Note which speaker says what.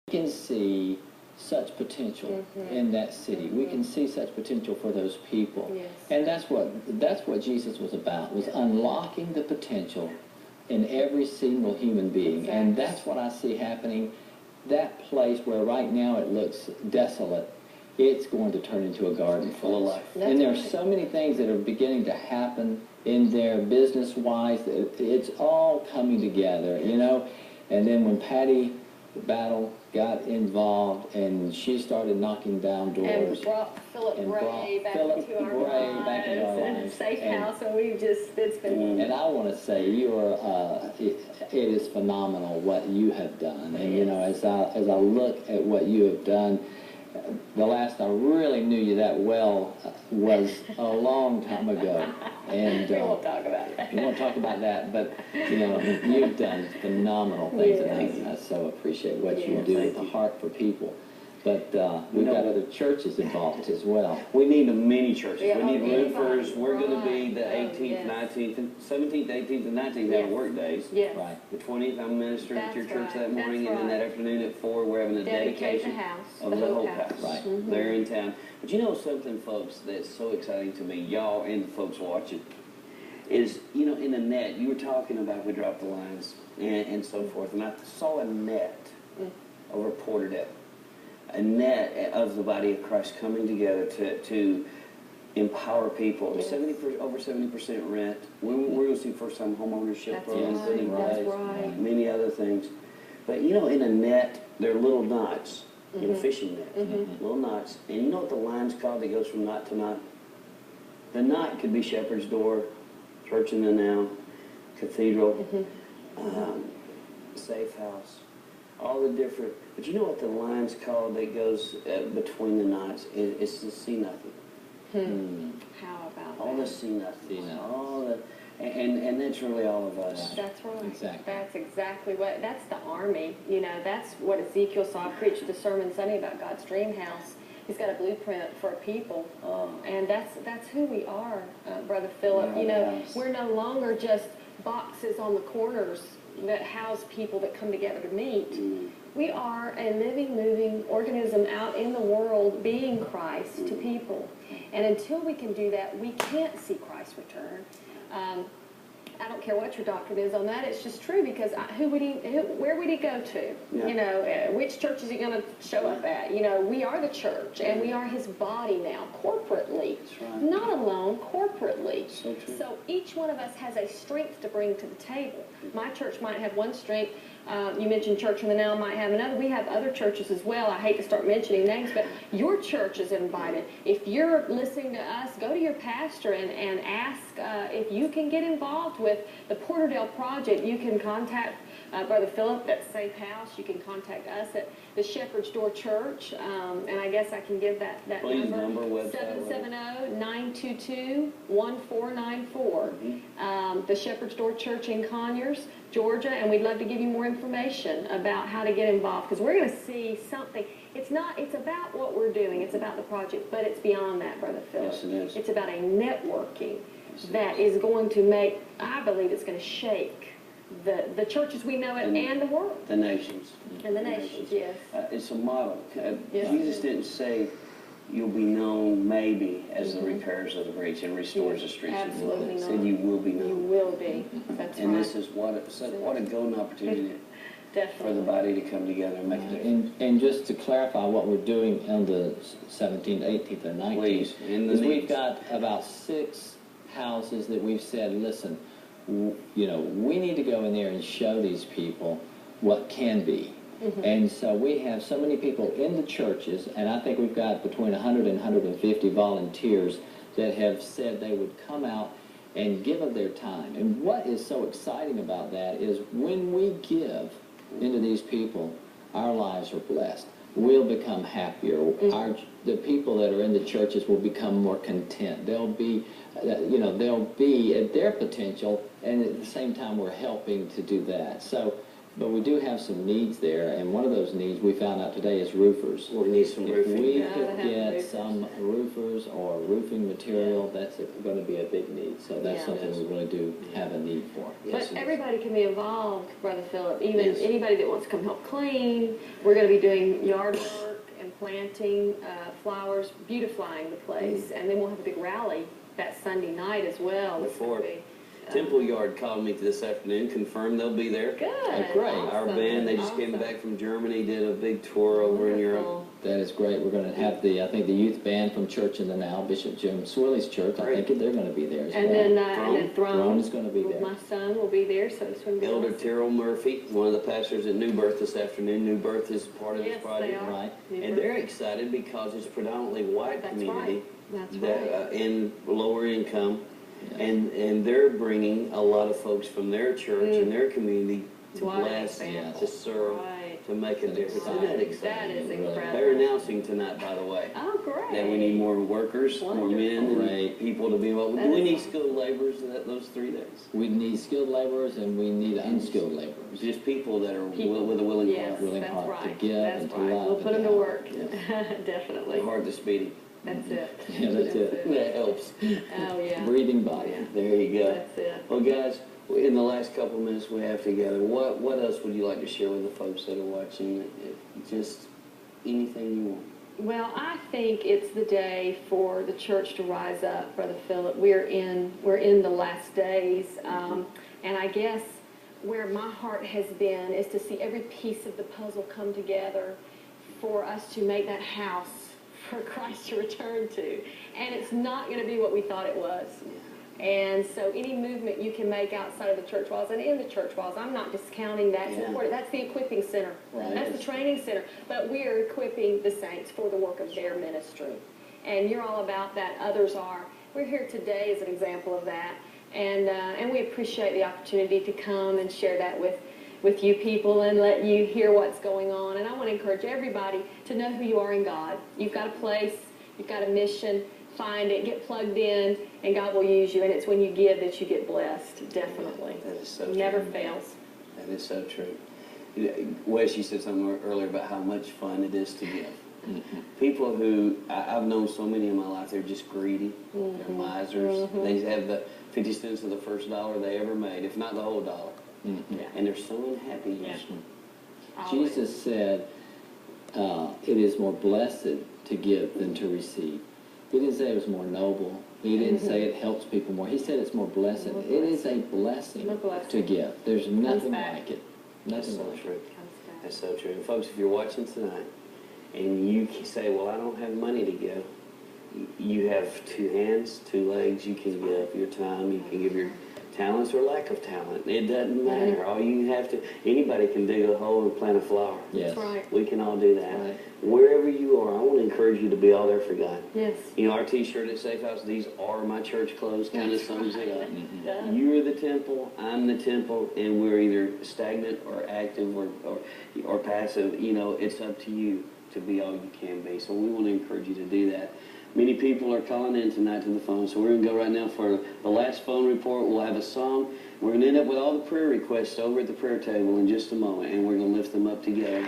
Speaker 1: can see such potential in that city. We can see such potential for those people.
Speaker 2: Yes.
Speaker 1: And that's what Jesus was about, was unlocking the potential in every single human being.
Speaker 2: Exactly.
Speaker 1: And that's what I see happening. That place where right now it looks desolate, it's going to turn into a garden full of life.
Speaker 2: That's
Speaker 1: And there's
Speaker 2: right.
Speaker 1: so many things that are beginning to happen in there business-wise. It's all coming together, you know. And then when Patty Battle got involved and she started knocking down doors.
Speaker 2: And brought Philip Gray back into our lives, and Safe House, and we've just, it's been...
Speaker 1: And I want to say, you are, it is phenomenal what you have done. And, you know, as I look at what you have done, the last I really knew you that well was a long time ago. And
Speaker 2: we won't talk about that.
Speaker 1: We won't talk about that, but, you know, you've done phenomenal things, and I so appreciate what you do with the heart for people. But we've got other churches involved as well.
Speaker 3: We need many churches.
Speaker 2: Yeah,
Speaker 3: we need roofers.
Speaker 2: right.
Speaker 3: We're going to be the 18th,
Speaker 2: yes.
Speaker 3: 19th, and 17th, 18th, and 19th
Speaker 2: Yes.
Speaker 3: having work days.
Speaker 2: Yes.
Speaker 1: Right.
Speaker 3: The 20th, I'm ministering at your
Speaker 2: That's
Speaker 3: church
Speaker 2: right.
Speaker 3: that morning,
Speaker 2: That's
Speaker 3: and then that
Speaker 2: right.
Speaker 3: afternoon at 4, we're having a
Speaker 2: Dedicate
Speaker 3: dedication
Speaker 2: the house,
Speaker 3: of
Speaker 2: the
Speaker 3: the
Speaker 2: Hope
Speaker 3: Hope
Speaker 2: House.
Speaker 3: House.
Speaker 1: Right.
Speaker 3: There in town. But you know something, folks, that's so exciting to me, y'all and the folks watching, is, you know, in the net, you were talking about we dropped the lines and so forth, and I saw a net over Porterdale. A net of the body of Christ coming together to empower people.
Speaker 2: Yes.
Speaker 3: Over 70% rent. We're going to see first-time home ownership
Speaker 2: That's
Speaker 3: programs
Speaker 2: right.
Speaker 3: put in
Speaker 2: That's
Speaker 3: place.
Speaker 2: right.
Speaker 3: Many other things. But you know, in a net, there are little knots in a fishing net. Little knots. And you know what the line's called that goes from knot to knot? The knot could be Shepherd's Door, Church in the Now, Cathedral, Safe House. All the different, but you know what the line's called that goes between the knots? It's the see nothing.
Speaker 2: How about
Speaker 3: All
Speaker 2: that?
Speaker 3: the see nothing.
Speaker 1: See nothing.
Speaker 3: All the, and that's really all of us.
Speaker 2: That's right.
Speaker 1: Exactly.
Speaker 2: That's exactly what, that's the army. You know, that's what Ezekiel saw. I preached a sermon Sunday about God's dream house. He's got a blueprint for a people. And that's who we are, Brother Philip.
Speaker 3: Yeah,
Speaker 2: you know,
Speaker 3: yes.
Speaker 2: we're no longer just boxes on the corners that house people that come together to meet. We are a living, moving organism out in the world being Christ to people. And until we can do that, we can't see Christ return. I don't care what your doctrine is on that. It's just true, because where would he go to?
Speaker 3: Yeah.
Speaker 2: You know, which church is he going to show up at? You know, we are the church, and we are his body now, corporately.
Speaker 3: That's right.
Speaker 2: Not alone, corporately.
Speaker 3: So true.
Speaker 2: So each one of us has a strength to bring to the table. My church might have one strength. You mentioned Church in the Now might have another. We have other churches as well. I hate to start mentioning names, but your church is invited. If you're listening to us, go to your pastor and ask if you can get involved with the Porterdale Project. You can contact Brother Philip at Safe House. You can contact us at the Shepherd's Door Church. And I guess I can give that
Speaker 3: Please,
Speaker 2: number.
Speaker 3: website.
Speaker 2: 770-922-1494. The Shepherd's Door Church in Conyers, Georgia, and we'd love to give you more information about how to get involved, because we're going to see something. It's about what we're doing. It's about the project, but it's beyond that, Brother Philip.
Speaker 3: Yes, it is.
Speaker 2: It's about a networking that is going to make, I believe it's going to shake the churches we know and the world.
Speaker 3: The nations.
Speaker 2: And the nations, yes.
Speaker 3: It's a model.
Speaker 2: Yes.
Speaker 3: Jesus didn't say you'll be known maybe as the repairs of the breach and restores the streets.
Speaker 2: Absolutely
Speaker 3: He
Speaker 2: not.
Speaker 3: said you will be
Speaker 2: You
Speaker 3: known.
Speaker 2: will be. That's
Speaker 3: And
Speaker 2: right.
Speaker 3: this is what a golden opportunity for
Speaker 2: Definitely.
Speaker 3: the body to come together and make a difference.
Speaker 1: And just to clarify what we're doing on the 17th, 18th, and 19th,
Speaker 3: Please, in the
Speaker 1: is we've
Speaker 3: needs.
Speaker 1: got about 6 houses that we've said, listen, you know, we need to go in there and show these people what can be. And so we have so many people in the churches, and I think we've got between 100 and 150 volunteers that have said they would come out and give of their time. And what is so exciting about that is when we give into these people, our lives are blessed. We'll become happier. The people that are in the churches will become more content. They'll be, you know, they'll be at their potential, and at the same time we're helping to do that. So But we do have some needs there, and one of those needs we found out today is roofers.
Speaker 3: We need some
Speaker 1: If
Speaker 3: roofing.
Speaker 1: we
Speaker 2: Yeah,
Speaker 1: could
Speaker 2: they have
Speaker 1: get
Speaker 2: roofers.
Speaker 1: some roofers or roofing material, that's going to be a big need. So that's
Speaker 2: Yeah.
Speaker 1: something we really do have a need for.
Speaker 3: Yes,
Speaker 2: But
Speaker 3: it is.
Speaker 2: everybody can be involved, Brother Philip, even
Speaker 3: Yes.
Speaker 2: anybody that wants to come help clean. We're going to be doing yard work and planting flowers, beautifying the place. And then we'll have a big rally that Sunday night as well. It's gonna
Speaker 3: Before
Speaker 2: be,
Speaker 3: Temple Yard called me this afternoon, confirmed they'll be there.
Speaker 2: Good.
Speaker 1: great.
Speaker 3: Our
Speaker 2: Awesome.
Speaker 3: band, they just came
Speaker 2: Awesome.
Speaker 3: back from Germany, did a big tour over in Europe.
Speaker 2: Wonderful.
Speaker 1: That is great. We're going to have I think the youth band from Church in the Now, Bishop Jim Swilley's church. I
Speaker 3: Great.
Speaker 1: think they're going to be there as
Speaker 2: And
Speaker 1: well.
Speaker 2: then Throne.
Speaker 1: Throne is going to be there.
Speaker 2: My son will be there, so it's going to be
Speaker 3: Elder
Speaker 2: awesome.
Speaker 3: Terrell Murphy, one of the pastors at New Birth this afternoon. New Birth is part of
Speaker 2: Yes,
Speaker 3: this project.
Speaker 2: they are.
Speaker 1: Right.
Speaker 2: New
Speaker 3: And
Speaker 2: Birth.
Speaker 3: they're excited because it's predominantly white
Speaker 2: That's
Speaker 3: community.
Speaker 2: right. That's
Speaker 3: that,
Speaker 2: right.
Speaker 3: in lower income,
Speaker 1: Yeah.
Speaker 3: and they're bringing a lot of folks from their church and their community to
Speaker 2: Wow,
Speaker 3: bless,
Speaker 2: fantastic.
Speaker 3: to serve,
Speaker 2: Right.
Speaker 3: to make a difference. Isn't that exciting?
Speaker 2: That is
Speaker 1: Really.
Speaker 2: incredible.
Speaker 3: They're announcing tonight, by the way,
Speaker 2: Oh, great.
Speaker 3: that we need more workers, more men,
Speaker 2: Wonderful.
Speaker 3: and
Speaker 1: Right.
Speaker 3: people to be involved.
Speaker 2: That
Speaker 3: Do we
Speaker 2: is
Speaker 3: need
Speaker 2: awesome.
Speaker 3: skilled laborers those 3 days?
Speaker 1: We need skilled laborers and we need unskilled laborers.
Speaker 3: Just people that are
Speaker 2: People.
Speaker 3: with a willing
Speaker 2: Yes,
Speaker 3: heart,
Speaker 1: willing
Speaker 2: that's
Speaker 1: heart to
Speaker 2: right.
Speaker 1: give
Speaker 2: That's
Speaker 1: and to
Speaker 2: right.
Speaker 1: love
Speaker 2: We'll
Speaker 1: and
Speaker 2: put them
Speaker 1: to
Speaker 2: to
Speaker 1: help.
Speaker 2: work. Definitely.
Speaker 3: a heart that's beating.
Speaker 2: That's it.
Speaker 1: Yeah, that's it.
Speaker 3: That helps.
Speaker 2: Oh, yeah.
Speaker 1: Breathing body.
Speaker 3: There you go.
Speaker 2: That's it.
Speaker 3: Well, guys, in the last couple minutes we have together, what else would you like to share with the folks that are watching? Just anything you want.
Speaker 2: Well, I think it's the day for the church to rise up, Brother Philip. We're in the last days, and I guess where my heart has been is to see every piece of the puzzle come together for us to make that house for Christ to return to. And it's not going to be what we thought it was. And so any movement you can make outside of the church walls and in the church walls, I'm not discounting that. It's
Speaker 3: Yeah.
Speaker 2: important. That's the equipping center.
Speaker 1: Right.
Speaker 2: That's the training center. But we are equipping the saints for the work of their ministry. And you're all about that. Others are. We're here today as an example of that. And we appreciate the opportunity to come and share that with you people and let you hear what's going on. And I want to encourage everybody to know who you are in God. You've got a place. You've got a mission. Find it, get plugged in, and God will use you. And it's when you give that you get blessed, definitely.
Speaker 3: That is so
Speaker 2: Never
Speaker 3: true.
Speaker 2: fails.
Speaker 3: That is so true. Wes, you said something earlier about how much fun it is to give. People who, I've known so many in my life, they're just greedy. They're misers. They have the 50 cents of the first dollar they ever made, if not the whole dollar.
Speaker 2: Yeah.
Speaker 3: And they're so unhappy.
Speaker 2: Yeah.
Speaker 1: Jesus said, it is more blessed to give than to receive. He didn't say it was more noble. He didn't say it helps people more. He said it's more blessed.
Speaker 2: More
Speaker 1: It is a blessing
Speaker 2: More blessing.
Speaker 1: to give. There's nothing
Speaker 2: back.
Speaker 1: like it.
Speaker 3: That's
Speaker 1: Nothing
Speaker 3: so
Speaker 1: like it.
Speaker 3: true.
Speaker 2: Comes back.
Speaker 3: That's so true. And folks, if you're watching tonight and you say, well, I don't have money to give, you have 2 hands, 2 legs. You can give your time. You can give your talents or lack of talent. It doesn't matter. All you have to, anybody can dig a hole and plant a flower.
Speaker 1: Yes.
Speaker 2: That's right.
Speaker 3: We can all do that.
Speaker 1: Right.
Speaker 3: Wherever you are, I want to encourage you to be all there for God.
Speaker 2: Yes.
Speaker 3: You know, our t-shirt at Safe House, these are my church clothes, kind of sums it up.
Speaker 2: Yeah.
Speaker 3: You're the temple, I'm the temple, and we're either stagnant or active or passive. You know, it's up to you to be all you can be. So we want to encourage you to do that. Many people are calling in tonight to the phone, so we're going to go right now for the last phone report. We'll have a song. We're going to end up with all the prayer requests over at the prayer table in just a moment, and we're going to lift them up together.